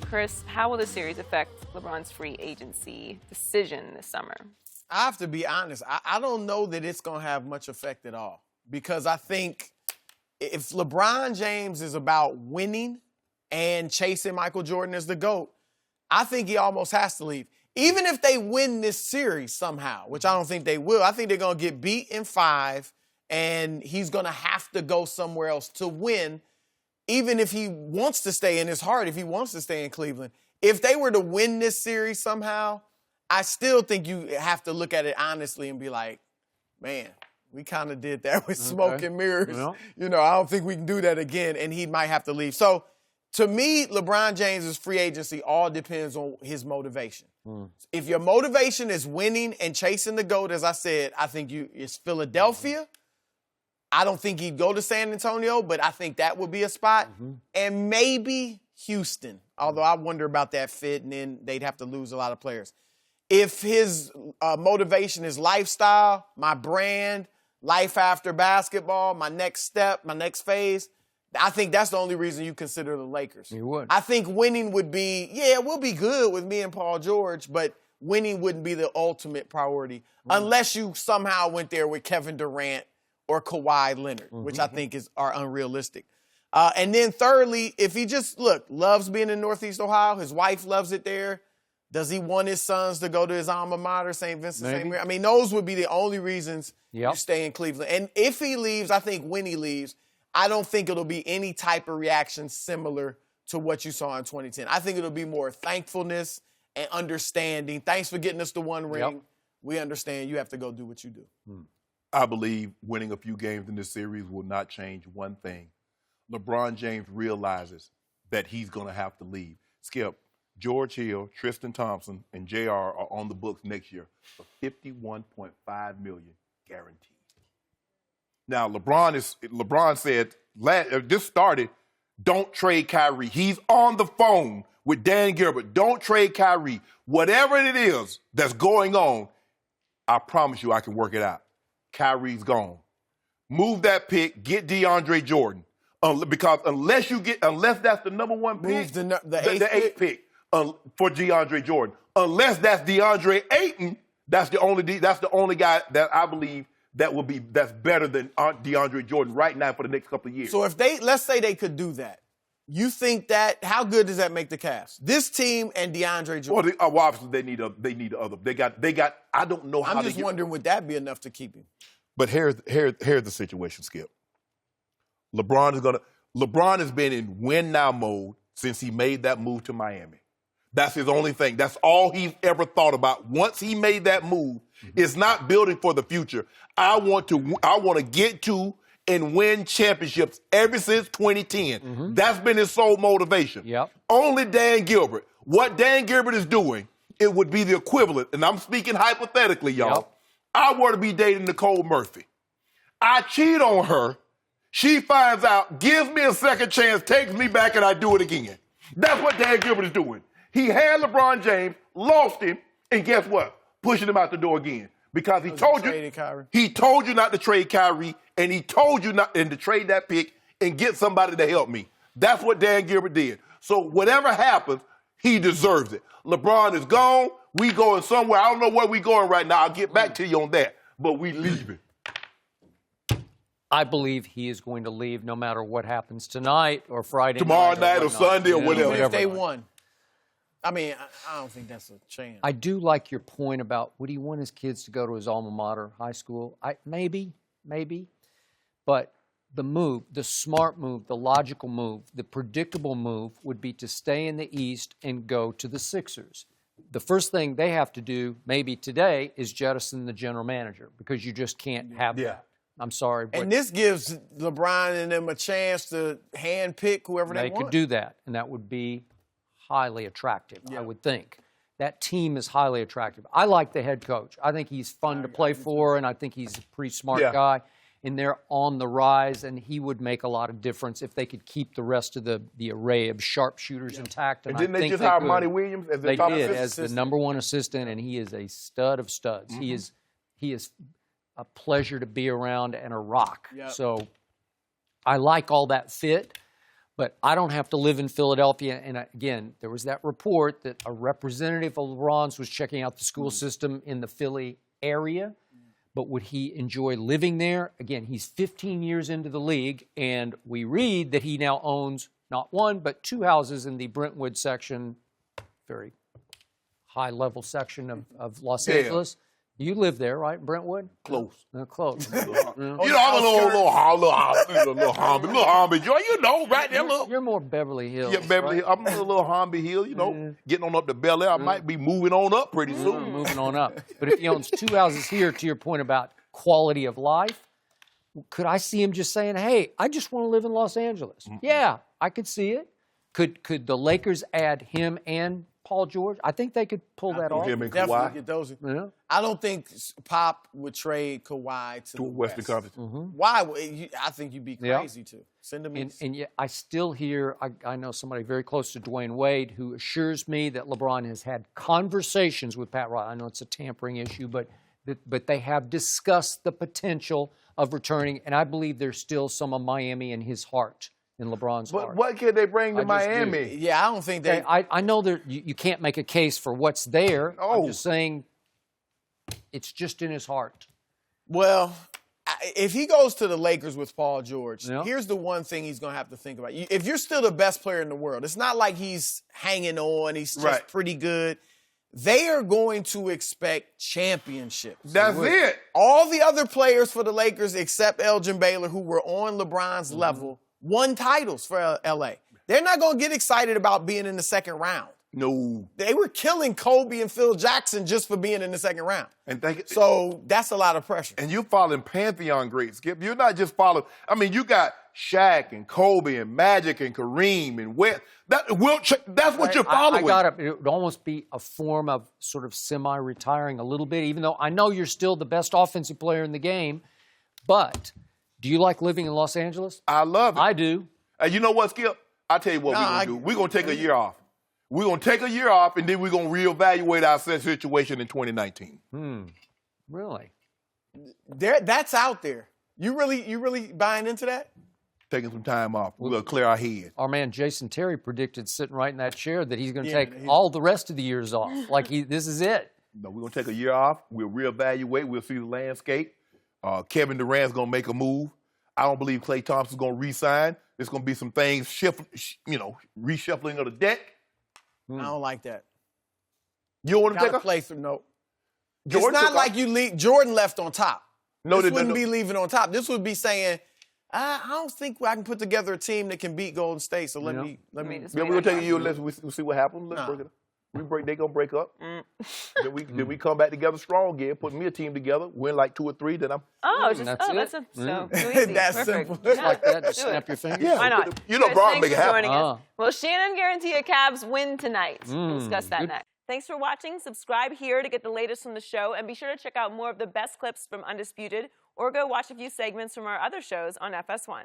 Chris, how will the series affect LeBron's free agency decision this summer? I have to be honest. I don't know that it's going to have much effect at all, because I think if LeBron James is about winning and chasing Michael Jordan as the GOAT, I think he almost has to leave. Even if they win this series somehow, which I don't think they will, I think they're going to get beat in 5, and he's going to have to go somewhere else to win, even if he wants to stay in his heart, if he wants to stay in Cleveland. If they were to win this series somehow, I still think you have to look at it honestly and be like, man, we kind of did that with smoke and mirrors. You know, I don't think we can do that again, and he might have to leave. So, to me, LeBron James' free agency all depends on his motivation. If your motivation is winning and chasing the GOAT, as I said, I think it's Philadelphia. I don't think he'd go to San Antonio, but I think that would be a spot. And maybe Houston, although I wonder about that fit, and then they'd have to lose a lot of players. If his motivation is lifestyle, my brand, life after basketball, my next step, my next phase, I think that's the only reason you consider the Lakers. You would. I think winning would be, yeah, we'll be good with me and Paul George, but winning wouldn't be the ultimate priority unless you somehow went there with Kevin Durant or Kawhi Leonard, which I think are unrealistic. And then thirdly, if he just, loves being in Northeast Ohio, his wife loves it there, does he want his sons to go to his alma mater, St. Vincent, St. Mary? I mean, those would be the only reasons you stay in Cleveland. And if he leaves, I think when he leaves, I don't think it'll be any type of reaction similar to what you saw in 2010. I think it'll be more thankfulness and understanding. Thanks for getting us the one ring. We understand you have to go do what you do. I believe winning a few games in this series will not change one thing. LeBron James realizes that he's going to have to leave. Skip, George Hill, Tristan Thompson, and JR are on the books next year for $51.5 million guaranteed. Now, LeBron said, this started, don't trade Kyrie. He's on the phone with Dan Gilbert. Don't trade Kyrie. Whatever it is that's going on, I promise you I can work it out. Kyrie's gone. Move that pick, get DeAndre Jordan. Because unless that's the number one pick, the eighth pick for DeAndre Jordan. Unless that's DeAndre Ayton, that's the only guy that I believe that's better than DeAndre Jordan right now for the next couple of years. So if let's say they could do that, you think that, how good does that make the Cavs? This team and DeAndre Jordan. Well, obviously they need other. They got. I don't know how. I'm just wondering, would that be enough to keep him? But here's the situation, Skip. LeBron has been in win now mode since he made that move to Miami. That's his only thing. That's all he's ever thought about. Once he made that move, it's not building for the future. I want to get to and win championships ever since 2010. That's been his sole motivation. Only Dan Gilbert. What Dan Gilbert is doing, it would be the equivalent, and I'm speaking hypothetically, y'all. I were to be dating Nicole Murphy. I cheat on her. She finds out, gives me a second chance, takes me back, and I do it again. That's what Dan Gilbert is doing. He had LeBron James, lost him, and guess what? Pushing him out the door again. Because he told you not to trade Kyrie, and he told you not to trade that pick and get somebody to help me. That's what Dan Gilbert did. So whatever happens, he deserves it. LeBron is gone. We going somewhere. I don't know where we going right now. I'll get back to you on that. But we leaving. I believe he is going to leave no matter what happens tonight or Friday tomorrow night or Sunday or whatever. If they won. I mean, I don't think that's a chance. I do like your point about would he want his kids to go to his alma mater, high school? Maybe. But the move, the smart move, the logical move, the predictable move would be to stay in the East and go to the Sixers. The first thing they have to do, maybe today, is jettison the general manager because you just can't have that. I'm sorry. But and this gives LeBron and them a chance to handpick whoever they want. They could do that, and that would be highly attractive, I would think. That team is highly attractive. I like the head coach. I think he's fun to play for, and I think he's a pretty smart guy. And they're on the rise, and he would make a lot of difference if they could keep the rest of the array of sharpshooters intact. And didn't they just hire Monty Williams as the top assistant? They did, as the number one assistant, and he is a stud of studs. He is a pleasure to be around and a rock. So I like all that fit. But I don't have to live in Philadelphia. And again, there was that report that a representative of LeBron's was checking out the school system in the Philly area. But would he enjoy living there? Again, he's 15 years into the league, and we read that he now owns not one, but 2 houses in the Brentwood section, very high-level section of Los Angeles. You live there, right, Brentwood? Close. Close. You know, I'm a little Homby joy, you know, right there, look. You're more Beverly Hills. Yeah, Beverly, right? I'm a little Homby Hill, you know, getting on up to Bel Air. I might be moving on up pretty soon. Moving on up. But if he owns 2 houses here, to your point about quality of life, could I see him just saying, hey, I just want to live in Los Angeles? Yeah, I could see it. Could the Lakers add him and Paul George? I think they could pull that off. Him and Definitely Kawhi get those. Yeah. I don't think Pop would trade Kawhi to the Western West. Conference. Why? I think you'd be crazy to send him. And yet I still hear, I know somebody very close to Dwayne Wade who assures me that LeBron has had conversations with Pat Riley. I know it's a tampering issue, but they have discussed the potential of returning, and I believe there's still some of Miami in his heart, in LeBron's heart. But what can they bring to I just do. Miami? Yeah, I don't think they. I know that you can't make a case for what's there. Oh. I'm just saying it's just in his heart. Well, if he goes to the Lakers with Paul George, Yeah. here's the one thing he's going to have to think about. If you're still the best player in the world, it's not like he's hanging on. He's just Right. pretty good. They are going to expect championships. That's it. All the other players for the Lakers, except Elgin Baylor, who were on LeBron's level, won titles for L.A. They're not going to get excited about being in the second round. No. They were killing Kobe and Phil Jackson just for being in the second round. And So that's a lot of pressure. And you're following Pantheon greats, Skip. You're not just following. I mean, you got Shaq and Kobe and Magic and Kareem and West. That's what you're following. I got it. It would almost be a form of sort of semi-retiring a little bit, even though I know you're still the best offensive player in the game. But do you like living in Los Angeles? I love it. I do. And you know what, Skip? I'll tell you what we're going to do. We're going to take a year off. We're going to take a year off, and then we're going to reevaluate our situation in 2019. Really? That's out there. You really buying into that? Taking some time off. We're going to clear our head. Our man Jason Terry predicted sitting right in that chair that he's going to take all the rest of the years off. Like this is it. No, we're going to take a year off. We'll reevaluate. We'll see the landscape. Kevin Durant's going to make a move. I don't believe Klay Thompson's going to re-sign. There's going to be some things reshuffling of the deck. I don't like that. You don't want to take a play through. No. Jordan it's not took like off. you leave. Jordan left on top. No, This wouldn't be leaving on top. This would be saying, I don't think I can put together a team that can beat Golden State. So let me. Yeah, we're gonna take a year. We'll see what happens. Let's break it up. They gonna break up. Then we come back together strong again. Put me a team together. Win like 2 or 3. Then I'm. That's it. so easy. That's Perfect. simple. Yeah, Like that, just do it. snap your fingers. Yeah, Why not? You know, Guys, Bron thanks make it for happen. joining us. Will Shannon guarantee a Cavs win tonight? We'll discuss that next. Thanks for watching. Subscribe here to get the latest from the show, and be sure to check out more of the best clips from Undisputed, or go watch a few segments from our other shows on FS1.